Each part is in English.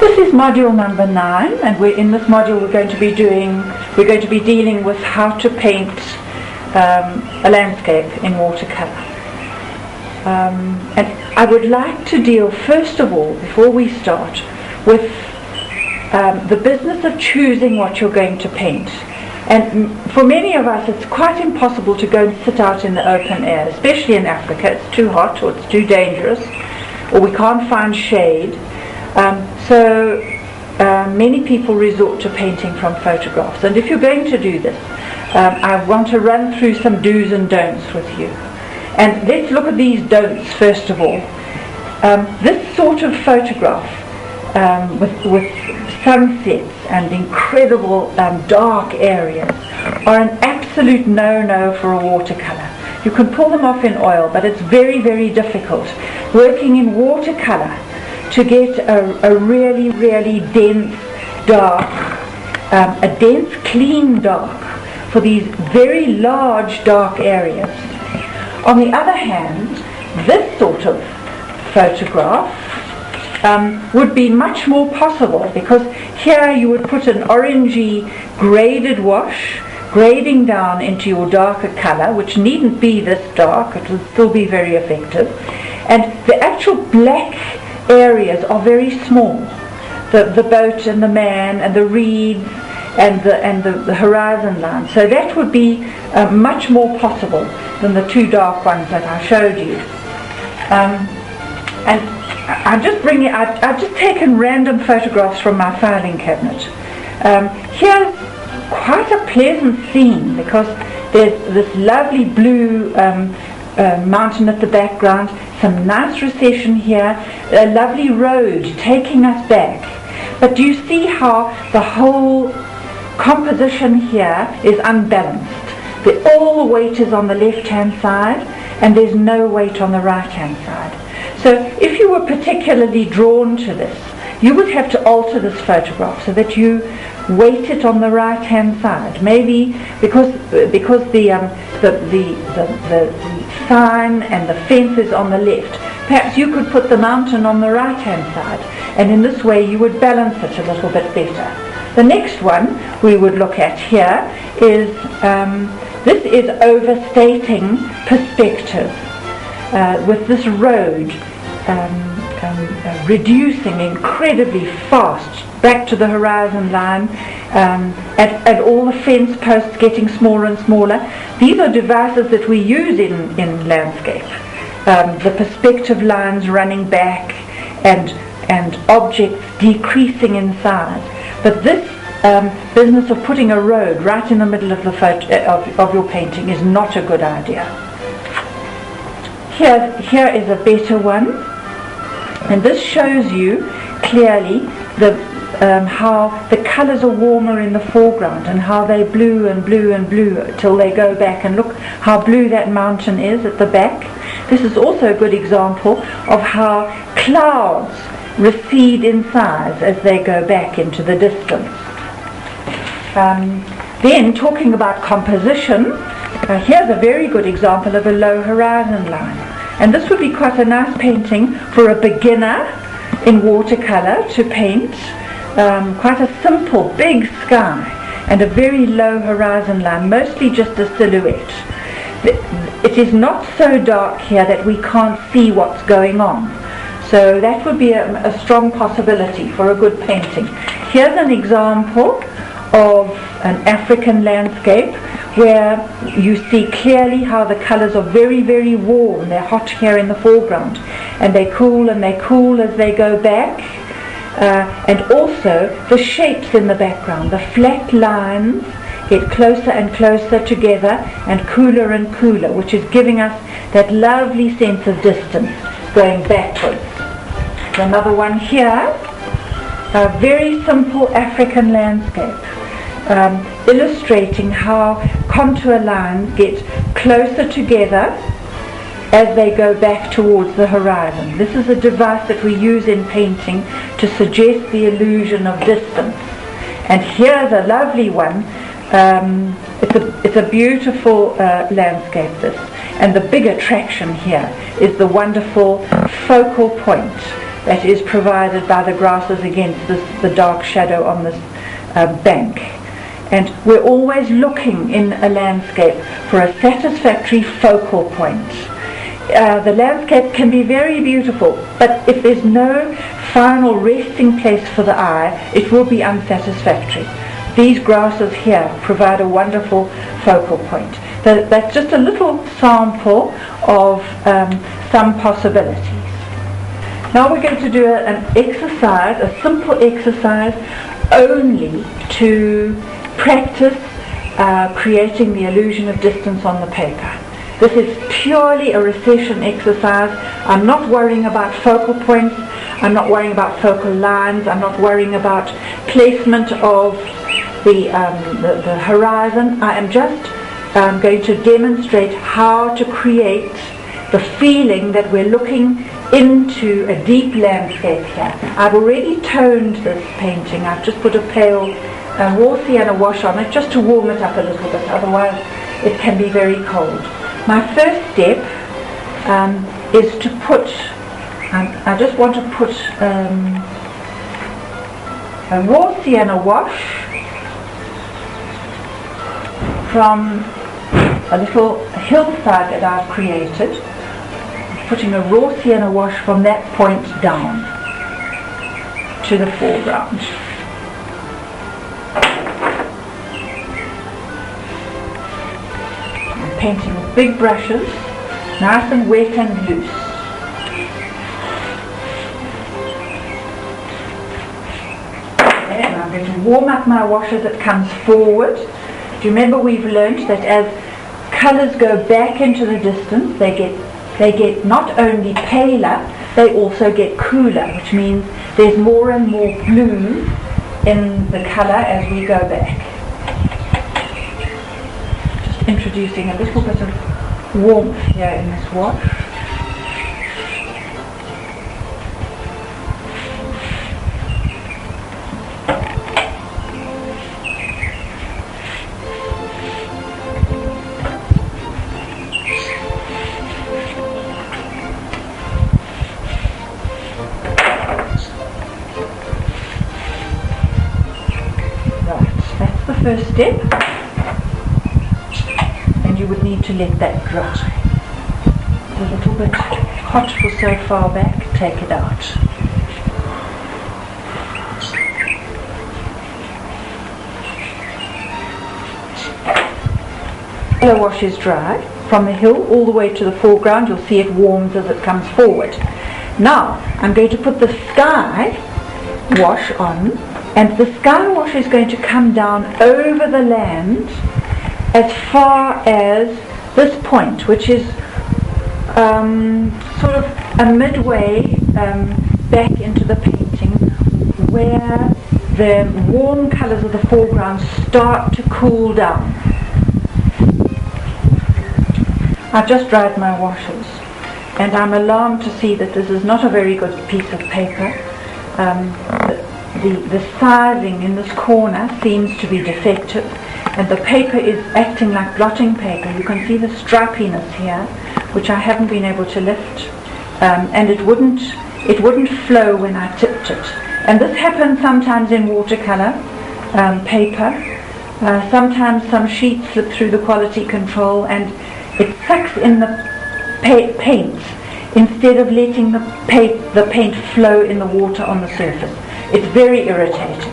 This is module number 9, and in this module we're going to be dealing with how to paint a landscape in watercolour. And I would like to deal first of all, before we start, with the business of choosing what you're going to paint. And for many of us it's quite impossible to go and sit out in the open air, especially in Africa. It's too hot or it's too dangerous, or we can't find shade. So many people resort to painting from photographs. And if you're going to do this, I want to run through some do's and don'ts with you. And let's look at these don'ts first of all. This sort of photograph with sunsets and incredible dark areas are an absolute no-no for a watercolour. You can pull them off in oil, but it's very, very difficult working in watercolour to get a really, really dense dark, a dense clean dark for these very large dark areas. On the other hand, this sort of photograph would be much more possible, because here you would put an orangey graded wash grading down into your darker colour, which needn't be this dark, it would still be very effective, and the actual black areas are very small. The boat and the man and the reeds and the horizon line. So that would be much more possible than the two dark ones that I showed you. And I've just taken random photographs from my filing cabinet. Here's quite a pleasant scene, because there's this lovely blue mountain at the background, some nice recession here, a lovely road taking us back. But do you see how the whole composition here is unbalanced? All the weight is on the left hand side and there's no weight on the right hand side. So if you were particularly drawn to this, you would have to alter this photograph so that you weight it on the right hand side. Maybe because the sign and the fence is on the left, perhaps you could put the mountain on the right hand side, and in this way you would balance it a little bit better. The next one we would look at here is this is overstating perspective with this road reducing incredibly fast back to the horizon line, and all the fence posts getting smaller and smaller. These are devices that we use in landscape. The perspective lines running back and objects decreasing in size. But this business of putting a road right in the middle of the of your painting is not a good idea. Here is a better one, and this shows you clearly how the colours are warmer in the foreground and how they blue and blue and blue till they go back, and look how blue that mountain is at the back. This is also a good example of how clouds recede in size as they go back into the distance. Then talking about composition, here's a very good example of a low horizon line, and this would be quite a nice painting for a beginner in watercolour to paint. Quite a simple big sky and a very low horizon line, mostly just a silhouette. It is not so dark here that we can't see what's going on, so that would be a strong possibility for a good painting. Here's an example of an African landscape where you see clearly how the colours are very, very warm. They're hot here in the foreground, and they cool as they go back. And also the shapes in the background, the flat lines get closer and closer together and cooler, which is giving us that lovely sense of distance going backwards. Another one here, a very simple African landscape, illustrating how contour lines get closer together as they go back towards the horizon. This is a device that we use in painting to suggest the illusion of distance. And here's a lovely one. It's a beautiful landscape, this. And the big attraction here is the wonderful focal point that is provided by the grasses against the dark shadow on this bank. And we're always looking in a landscape for a satisfactory focal point. The landscape can be very beautiful, but if there's no final resting place for the eye, it will be unsatisfactory. These grasses here provide a wonderful focal point. That's just a little sample of some possibilities. Now we're going to do an exercise, a simple exercise only to practice creating the illusion of distance on the paper. This is purely a recession exercise. I'm not worrying about focal points. I'm not worrying about focal lines. I'm not worrying about placement of the horizon. I am just going to demonstrate how to create the feeling that we're looking into a deep landscape here. I've already toned this painting. I've just put a pale raw sienna wash on it just to warm it up a little bit, otherwise it can be very cold. My first step is to put, I just want to put a raw sienna wash from a little hillside that I've created, putting a raw sienna wash from that point down to the foreground. I'm painting with big brushes, nice and wet and loose. And I'm going to warm up my wash as it comes forward. Do you remember we've learned that as colours go back into the distance, they get not only paler, they also get cooler, which means there's more and more blue in the colour as we go back. Just introducing a little bit of warmth here in this wash. First step, and you would need to let that dry. It's a little bit hot for so far back, take it out. The wash is dry. From the hill all the way to the foreground, you'll see it warms as it comes forward. Now I'm going to put the sky wash on, and the sky wash is going to come down over the land as far as this point, which is sort of a midway back into the painting, where the warm colours of the foreground start to cool down. I've just dried my washes, and I'm alarmed to see that this is not a very good piece of paper. The sizing in this corner seems to be defective, and the paper is acting like blotting paper. You can see the stripiness here, which I haven't been able to lift, and it wouldn't flow when I tipped it. And this happens sometimes in watercolour paper. Sometimes some sheets slip through the quality control and it sucks in the paint instead of letting the paint flow in the water on the surface. It's very irritating.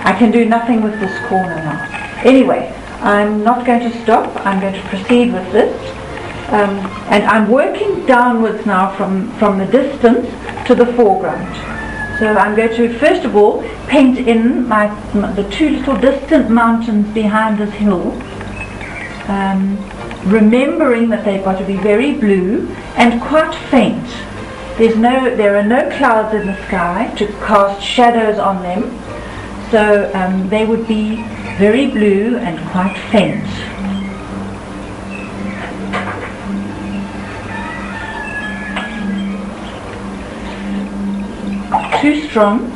I can do nothing with this corner now. Anyway, I'm not going to stop. I'm going to proceed with this. And I'm working downwards now from the distance to the foreground. So I'm going to first of all paint in the two little distant mountains behind this hill, remembering that they've got to be very blue and quite faint. There are no clouds in the sky to cast shadows on them, so they would be very blue and quite faint. Too strong.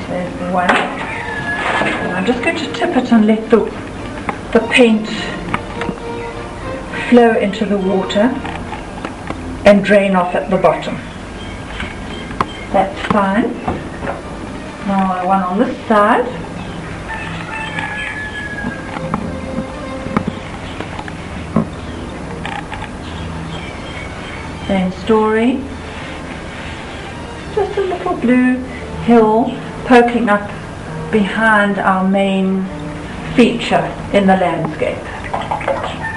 There's one. I'm just going to tip it and let the paint flow into the water and drain off at the bottom. That's fine. Now one on this side. Same story. Just a little blue hill poking up behind our main feature in the landscape.